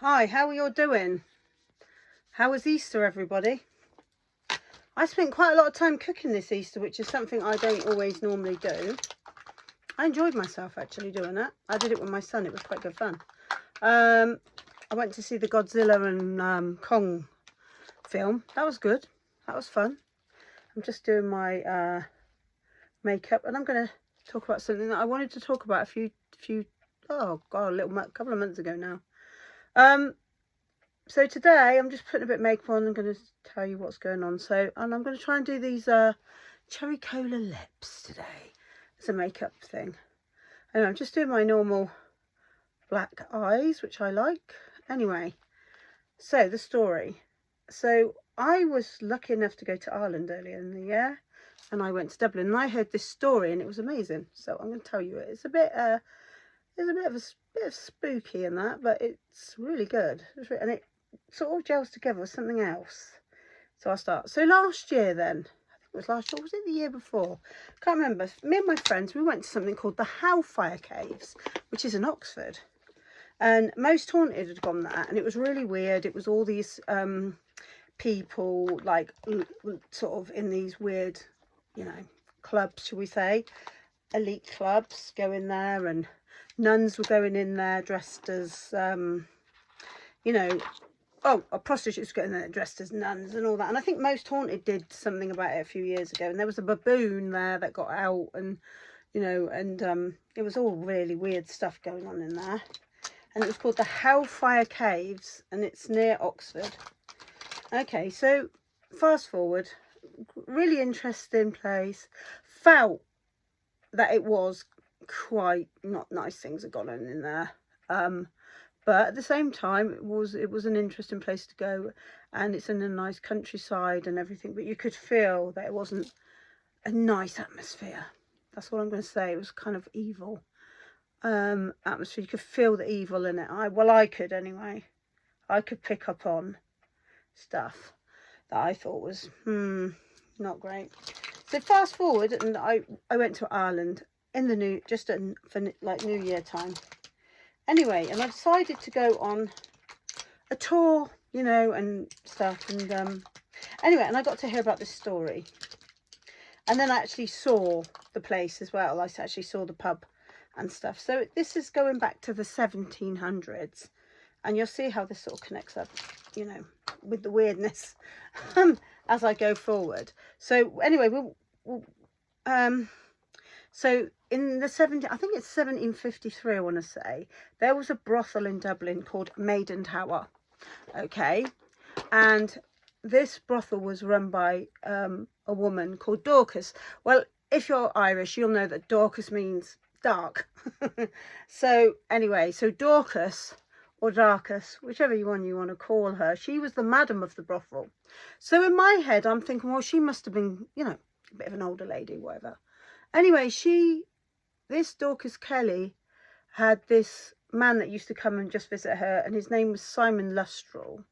Hi, how are you all doing? How was Easter, everybody? I spent quite a lot of time cooking this Easter, which is something I don't always normally do. I enjoyed myself actually doing that. I did it with my son. It was quite good fun. I went to see the Godzilla and Kong film. That was good. That was fun. I'm just doing my makeup, and I'm going to talk about something that I wanted to talk about a few oh god, couple of months ago now. So today I'm just putting a bit of makeup on. I'm going to tell you what's going on. And I'm going to try and do these cherry cola lips today as a makeup thing. And I'm just doing my normal black eyes, which I like. Anyway, so the story. So I was lucky enough to go to Ireland earlier in the year, and I went to Dublin, and I heard this story, and it was amazing. So I'm going to tell you it. It's a bit of spooky in that, but it's really good. And it sort of gels together with something else. So I'll start. So last year then, I think it was last year, or was it the year before? Can't remember. Me and my friends, we went to something called the Hellfire Caves, which is in Oxford. And Most Haunted had gone there, and it was really weird. It was all these people, like, sort of in these weird, you know, clubs, shall we say, elite clubs, going there, and nuns were going in there dressed as, you know, prostitutes going there dressed as nuns and all that. And I think Most Haunted did something about it a few years ago, and there was a baboon there that got out, and, you know, and it was all really weird stuff going on in there. And it was called the Hellfire Caves, and it's near Oxford. Okay, so fast forward, really interesting place. Felt that it was quite not nice things had gone on in there, but at the same time it was an interesting place to go, and it's in a nice countryside and everything, but you could feel that it wasn't a nice atmosphere. That's what I'm going to say. It was kind of evil atmosphere. You could feel the evil in it. I could anyway. I could pick up on stuff that I thought was not great. So fast forward, and I went to Ireland in the for like New Year time. Anyway, and I decided to go on a tour, you know, and stuff. And anyway, and I got to hear about this story. And then I actually saw the place as well. I actually saw the pub and stuff. So this is going back to the 1700s. And you'll see how this sort of connects up, you know, with the weirdness as I go forward. So anyway, so in the I think it's 1753, I want to say, there was a brothel in Dublin called Maiden Tower. Okay, and this brothel was run by a woman called Dorcas. Well, if you're Irish, you'll know that Dorcas means dark. So anyway, so Dorcas, or Darkus, whichever one you want to call her, she was the madam of the brothel. So in my head, I'm thinking, well, she must have been, you know, a bit of an older lady, whatever. Anyway, this Dorcas Kelly had this man that used to come and just visit her, and his name was Simon Lustrell.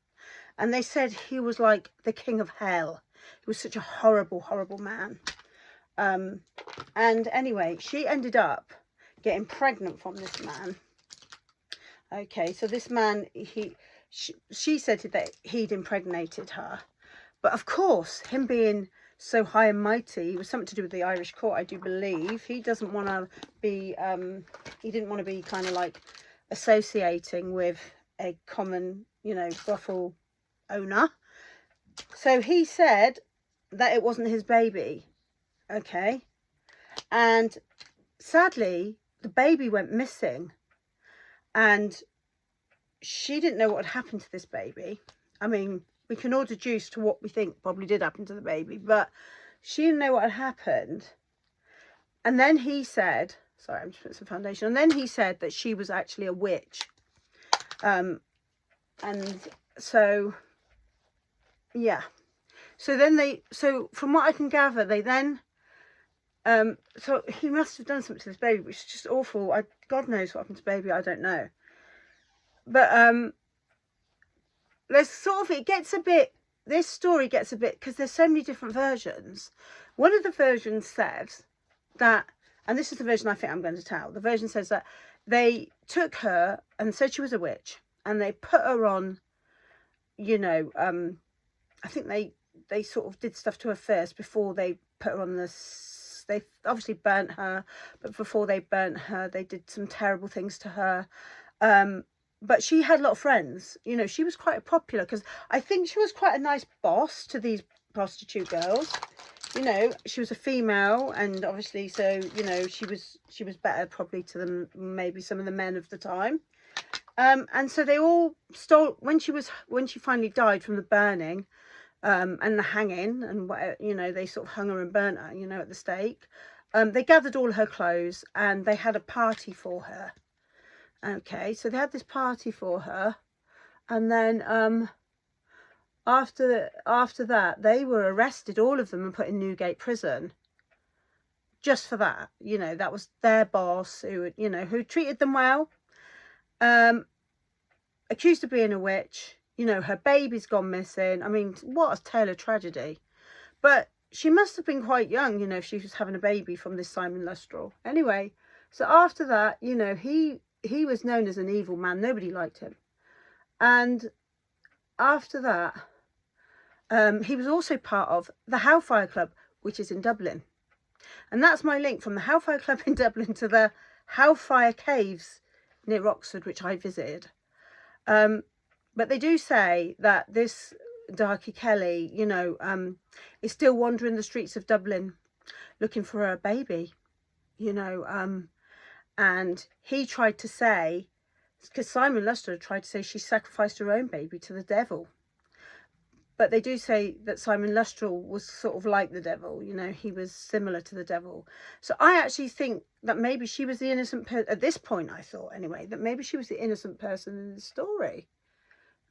And they said he was like the king of hell. He was such a horrible, horrible man. And anyway, she ended up getting pregnant from this man. Okay, so this man, she said that he'd impregnated her. But of course, him being so high and mighty, it was something to do with the Irish court, I do believe. He doesn't want to be, he didn't want to be kind of like associating with a common, you know, brothel owner. So he said that it wasn't his baby. Okay. And sadly, the baby went missing. And she didn't know what had happened to this baby. I mean, we can all deduce to what we think probably did happen to the baby, but she didn't know what had happened. And then he said, sorry, I'm just putting some foundation. And then he said that she was actually a witch. And so, yeah. So from what I can gather, they then, so he must have done something to this baby, which is just awful. God knows what happened to the baby, I don't know. But there's sort of, this story gets a bit, because there's so many different versions. One of the versions says that, and this is the version I think I'm going to tell, the version says that they took her and said she was a witch, and they put her on, you know, I think they sort of did stuff to her first before they put her on this. They obviously burnt her, but before they burnt her, they did some terrible things to her. But she had a lot of friends. You know, she was quite popular because I think she was quite a nice boss to these prostitute girls. You know, she was a female, and obviously, so, you know, she was better probably to them, maybe some of the men of the time. And so they all stole when she finally died from the burning, and the hanging, and what, you know, they sort of hung her and burnt her, you know, at the stake. They gathered all her clothes and they had a party for her. Okay, so they had this party for her, and then after that, they were arrested, all of them, and put in Newgate Prison. Just for that, you know, that was their boss who, you know, who treated them well. Accused of being a witch. You know, her baby's gone missing. I mean, what a tale of tragedy. But she must have been quite young, you know, if she was having a baby from this Simon Luttrell. Anyway, so after that, you know, he was known as an evil man. Nobody liked him. And after that, he was also part of the Hellfire Club, which is in Dublin. And that's my link from the Hellfire Club in Dublin to the Hellfire Caves near Oxford, which I visited. But they do say that this Darkie Kelly, you know, is still wandering the streets of Dublin looking for her baby, you know. And he tried to say, because Simon Luttrell tried to say she sacrificed her own baby to the devil. But they do say that Simon Luttrell was sort of like the devil, you know, he was similar to the devil. So I actually think that maybe she was the innocent person, at this point I thought anyway, that maybe she was the innocent person in the story.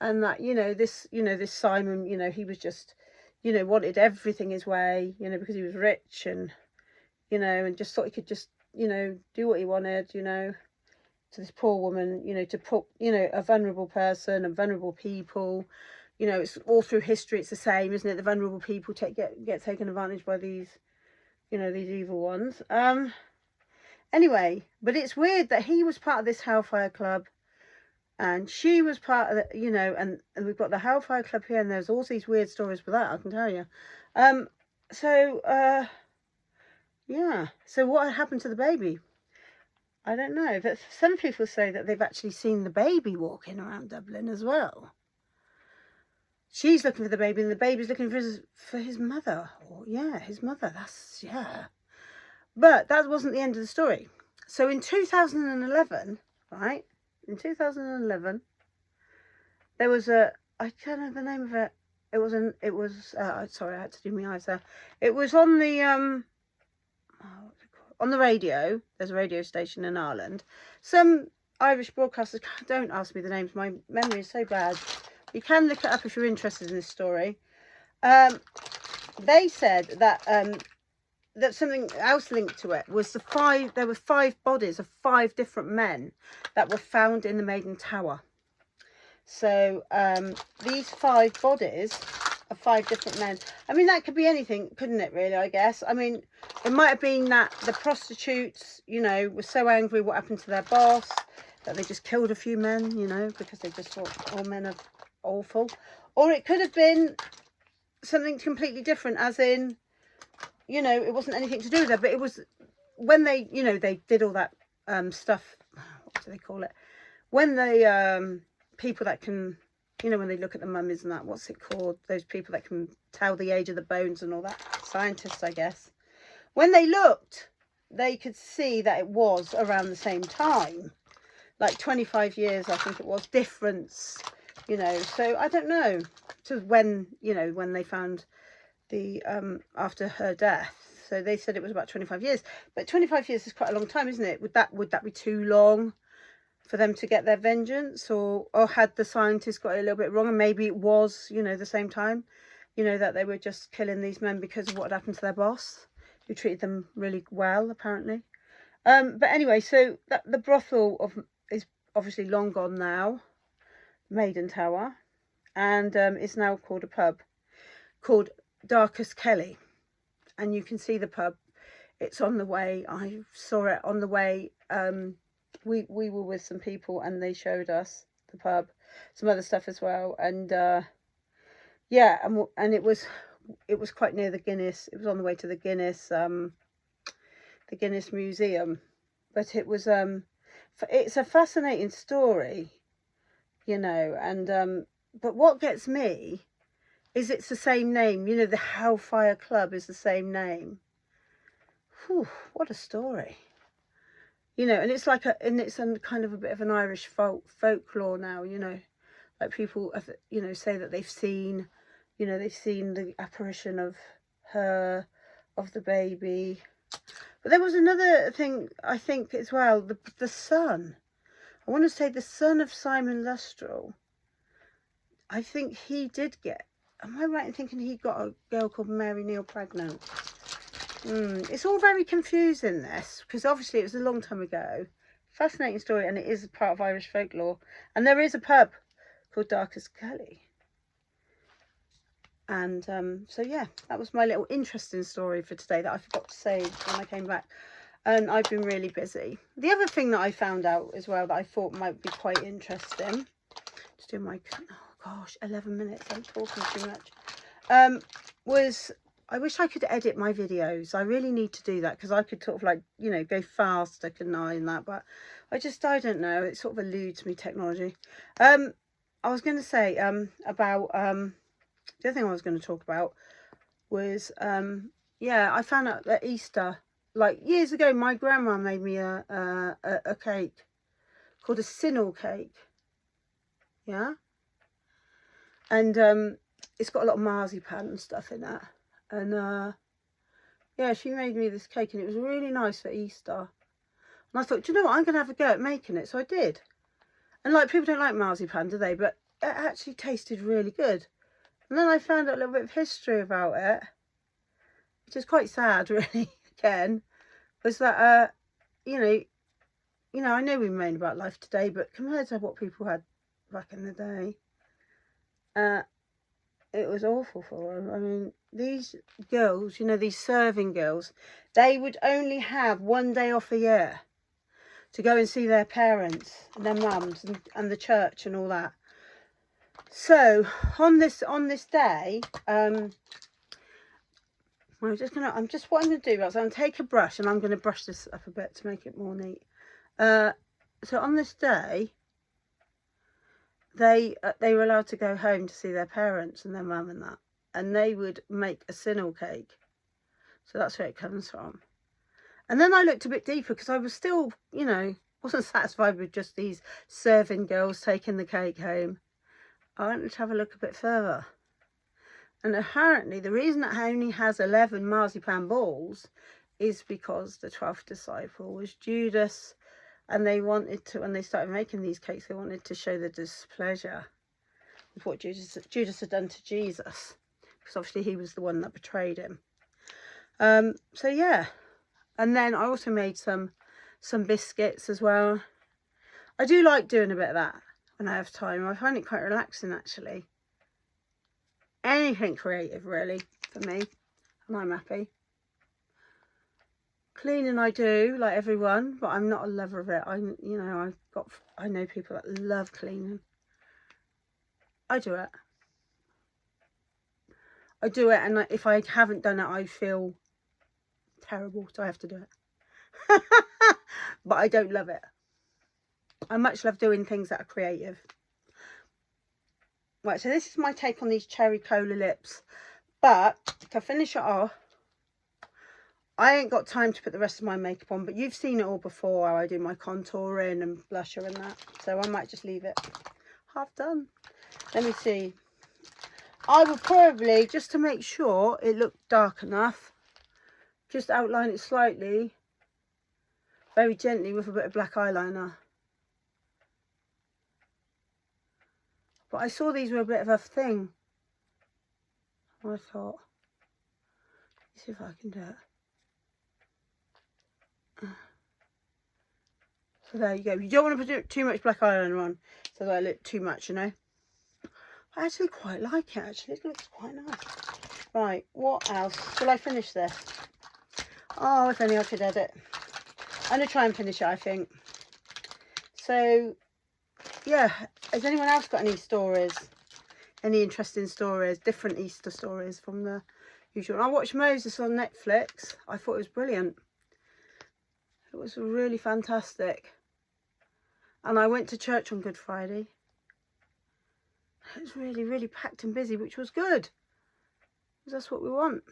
And that, you know, this Simon, you know, he was just, you know, wanted everything his way, you know, because he was rich and, you know, and just thought he could just, you know, do what he wanted, you know, to this poor woman, you know, to put, you know, a vulnerable person and vulnerable people. You know, it's all through history, it's the same, isn't it? The vulnerable people get taken advantage by these, you know, these evil ones. Anyway, but it's weird that he was part of this Hellfire Club and she was part of the, you know, and we've got the Hellfire Club here, and there's all these weird stories with that, I can tell you. Yeah, so what happened to the baby? I don't know, but some people say that they've actually seen the baby walking around Dublin as well. She's looking for the baby, and the baby's looking for his mother. Or, yeah, his mother. That's, yeah. But that wasn't the end of the story. So in 2011, right? In 2011, there was a, I don't know the name of it. Sorry, I had to do my eyes there. It was on the, on the radio. There's a radio station in Ireland. Some Irish broadcasters, don't ask me the names, my memory is so bad. You can look it up if you're interested in this story. They said that that something else linked to it was there were 5 bodies of 5 different men that were found in the Maiden Tower. So these 5 bodies of 5 different men. I mean, that could be anything, couldn't it, really, I guess? I mean, it might have been that the prostitutes, you know, were so angry what happened to their boss that they just killed a few men, you know, because they just thought all men are awful. Or it could have been something completely different, as in, you know, it wasn't anything to do with it, but it was when they, you know, they did all that stuff, what do they call it, when they people that can, you know, when they look at the mummies and that, what's it called, those people that can tell the age of the bones and all that, scientists, I guess, when they looked, they could see that it was around the same time, like 25 years I think it was difference, you know. So I don't know, to when, you know, when they found the after her death. So they said it was about 25 years, but 25 years is quite a long time, isn't it? Would that be too long for them to get their vengeance, or had the scientists got it a little bit wrong, and maybe it was, you know, the same time, you know, that they were just killing these men because of what had happened to their boss, who treated them really well, apparently. But anyway, so the brothel is obviously long gone now, Maiden Tower, and it's now called a pub called Darcus Kelly, and you can see the pub. It's on the way. I saw it on the way. We were with some people and they showed us the pub. some other stuff as well. And yeah, and it was quite near the Guinness. It was on the way to the Guinness Museum. But it was it's a fascinating story, you know. And but what gets me is it's the same name, you know. The Hellfire Club is the same name. Whew, what a story, you know. And it's like it's a kind of a bit of an Irish folklore now, you know. Like people, you know, say that they've seen, you know, they've seen the apparition of her, of the baby. But there was another thing, I think, as well. The son, I want to say the son of Simon Lustral, I think he did get, am I right in thinking he got a girl called Mary Neal pregnant? It's all very confusing, this, because obviously it was a long time ago. Fascinating story, and it is a part of Irish folklore. And there is a pub called Darker's Gully. And so yeah, that was my little interesting story for today that I forgot to say when I came back. And I've been really busy. The other thing that I found out as well that I thought might be quite interesting, just doing my, oh gosh, 11 minutes, I'm talking too much, was I wish I could edit my videos. I really need to do that, because I could sort of, like, you know, go faster, couldn't I, and that, but I don't know, it sort of eludes me, technology. I was going to say about the other thing I was going to talk about was yeah, I found out that Easter, like years ago, my grandma made me a cake called a cinnal cake. Yeah, and it's got a lot of marzipan and stuff in it. And yeah, she made me this cake, and it was really nice for Easter. And I thought, do you know what, I'm going to have a go at making it. So I did. And like, people don't like marzipan, do they? But it actually tasted really good. And then I found out a little bit of history about it, which is quite sad, really, again, was that, you know, I know we moan about life today, but compared to what people had back in the day, it was awful for them. I mean, these girls, you know, these serving girls, they would only have one day off a year to go and see their parents and their mums and the church and all that. So on this day, what I'm going to do is I'm going to take a brush, and I'm going to brush this up a bit to make it more neat. So on this day, they were allowed to go home to see their parents and their mum and that, and they would make a cinnal cake. So that's where it comes from. And then I looked a bit deeper, because I was still, you know, wasn't satisfied with just these serving girls taking the cake home. I wanted to have a look a bit further. And apparently the reason it only has 11 marzipan balls is because the 12th disciple was Judas, and they wanted to, when they started making these cakes, they wanted to show the displeasure with what Judas had done to Jesus, because obviously he was the one that betrayed him. So yeah, and then I also made some biscuits as well. I do like doing a bit of that when I have time. I find it quite relaxing, actually. Anything creative, really, for me, and I'm happy. Cleaning I do, like everyone, but I'm not a lover of it. I know people that love cleaning. I do it. And if I haven't done it, I feel terrible, so I have to do it. But I don't love it. I much love doing things that are creative. Right, so this is my take on these cherry cola lips. But to finish it off, I ain't got time to put the rest of my makeup on, but you've seen it all before, how I do my contouring and blusher and that. So I might just leave it half done. Let me see. I will probably, just to make sure it looked dark enough, just outline it slightly, very gently with a bit of black eyeliner. But I saw these were a bit of a thing. I thought, let's see if I can do it. So there you go. You don't want to put too much black eyeliner on, so that I look too much, you know. I actually quite like it, actually. It looks quite nice. Right, what else? Will I finish this? Oh, if only I could edit. I'm going to try and finish it, I think. So, yeah, Has anyone else got any stories? Any interesting stories? Different Easter stories from the usual? I watched Moses on Netflix. I thought it was brilliant. It was really fantastic. And I went to church on Good Friday. It was really, really packed and busy, which was good. Because that's what we want.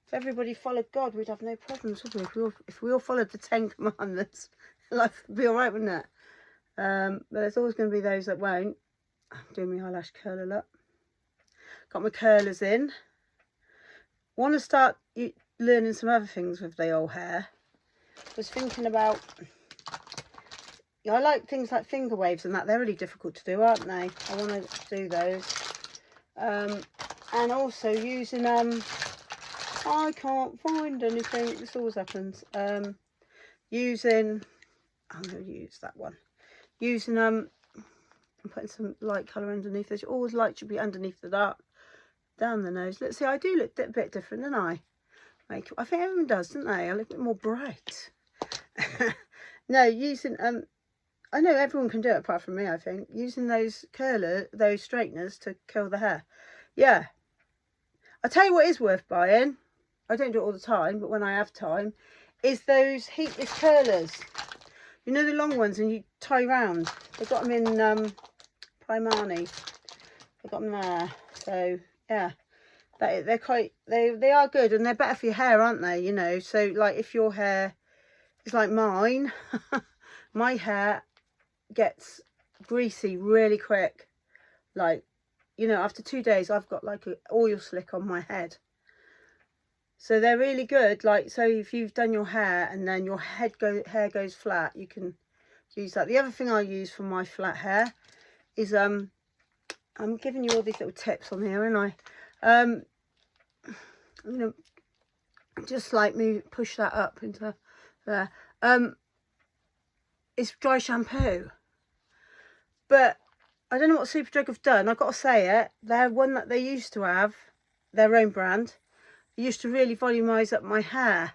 If everybody followed God, we'd have no problems, would we? If we all followed the 10 Commandments, life would be all right, wouldn't it? But there's always going to be those that won't. I'm doing my eyelash curler look. Got my curlers in. Want to start learning some other things with the old hair. Was thinking about, I like things like finger waves and that. They're really difficult to do, aren't they? I want to do those. And also using I can't find anything. This always happens. Using, I'm going to use that one. Using I'm putting some light colour underneath. There's always light should be underneath the dark, down the nose. Let's see. I do look a bit different, don't I? I think everyone does, don't they? I look a bit more bright. No, using I know everyone can do it apart from me. I think using those straighteners to curl the hair. Yeah. I tell you what is worth buying. I don't do it all the time, but when I have time, is those heatless curlers. You know the long ones, and you tie round. They've got them in Primani. They've got them there. So yeah, they're quite. They are good, and they're better for your hair, aren't they? You know. So like if your hair is like mine, my hair gets greasy really quick. Like, you know, after 2 days, I've got like an oil slick on my head. So they're really good. Like, so if you've done your hair and then your hair goes flat, you can use that. The other thing I use for my flat hair is I'm giving you all these little tips on here, aren't I? You know, just like push that up into there. It's dry shampoo, but I don't know what Superdrug have done. I've got to say it. They're one that they used to have, their own brand. It used to really volumise up my hair,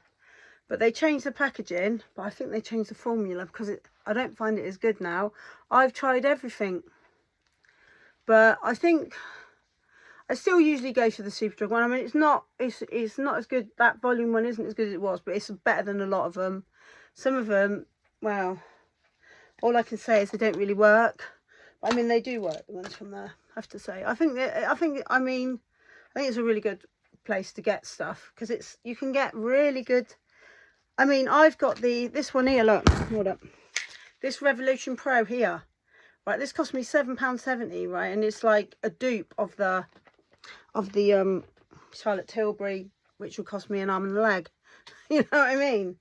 but they changed the packaging. But I think they changed the formula because I don't find it as good now. I've tried everything, but I think I still usually go for the Superdrug one. I mean, it's not as good. That volume one isn't as good as it was, but it's better than a lot of them. Some of them, well, all I can say is they don't really work. I mean, they do work, the ones from there, I have to say. I think it's a really good place to get stuff, because you can get really good. I mean, I've got this one here, look, hold up. This Revolution Pro here, right? This cost me £7.70, right? And it's like a dupe of the Charlotte Tilbury, which will cost me an arm and a leg. You know what I mean?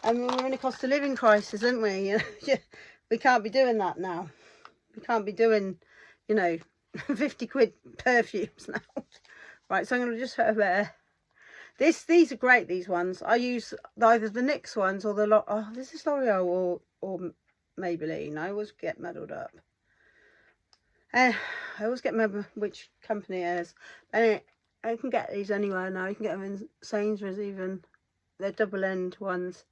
I mean, we're in a cost of living crisis, aren't we? We can't be doing that now. We can't be doing, you know, 50 quid perfumes now. Right, so I'm going to just put a bit of, these are great, these ones. I use either the NYX ones or this is L'Oreal or Maybelline. I always get muddled up. I always get remember which company it is. Anyway, I can get these anywhere now. You can get them in Sainsbury's even. They're double end ones.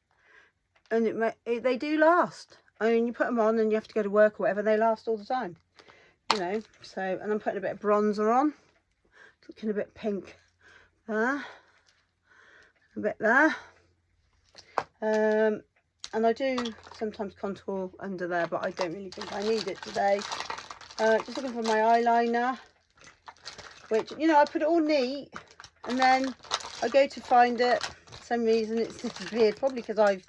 And they do last. I mean, you put them on and you have to go to work or whatever. They last all the time. You know, so, and I'm putting a bit of bronzer on. Looking a bit pink there, a bit there, and I do sometimes contour under there, but I don't really think I need it today. Just looking for my eyeliner, which, you know, I put it all neat and then I go to find it. For some reason it's disappeared, probably because I've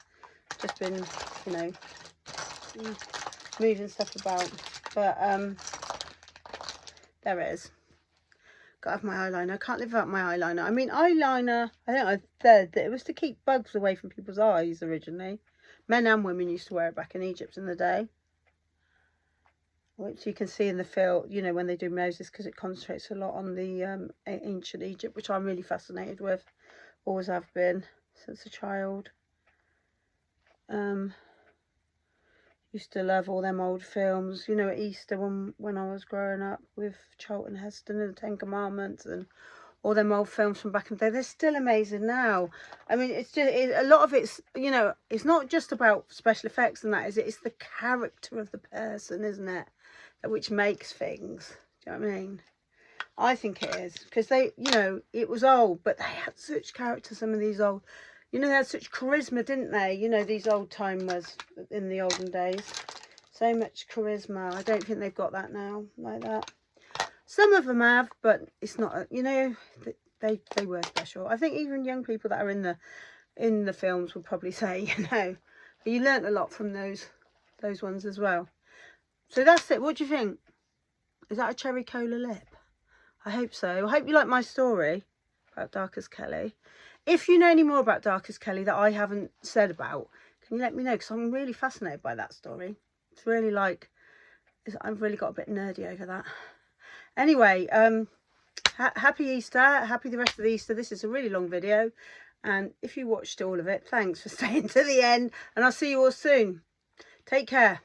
just been, you know, moving stuff about. But there it is. Got to have my eyeliner. I can't live without my eyeliner. I mean, eyeliner, I think I said that it was to keep bugs away from people's eyes originally. Men and women used to wear it back in Egypt in the day, which you can see in the film, you know, when they do Moses, because it concentrates a lot on the ancient Egypt, which I'm really fascinated with. Always have been since a child. Used to love all them old films, you know, at Easter when I was growing up with Charlton Heston and the Ten Commandments and all them old films from back in the day. They're still amazing now. I mean, it's just a lot of it's, you know, it's not just about special effects and that, is it? It's the character of the person, isn't it? which makes things. Do you know what I mean? I think it is, because they, you know, it was old, but they had such character. Some of these old, you know, they had such charisma, didn't they? You know, these old timers in the olden days, so much charisma. I don't think they've got that now, like that. Some of them have, but it's not, you know, they were special. I think even young people that are in the films would probably say, you know, you learnt a lot from those ones as well. So that's it. What do you think? Is that a cherry cola lip? I hope so. I hope you like my story about Darkest Kelly. If you know any more about Darkest Kelly that I haven't said about, can you let me know? Because I'm really fascinated by that story. It's really like, I've really got a bit nerdy over that. Anyway, happy Easter. Happy the rest of the Easter. This is a really long video. And if you watched all of it, thanks for staying to the end. And I'll see you all soon. Take care.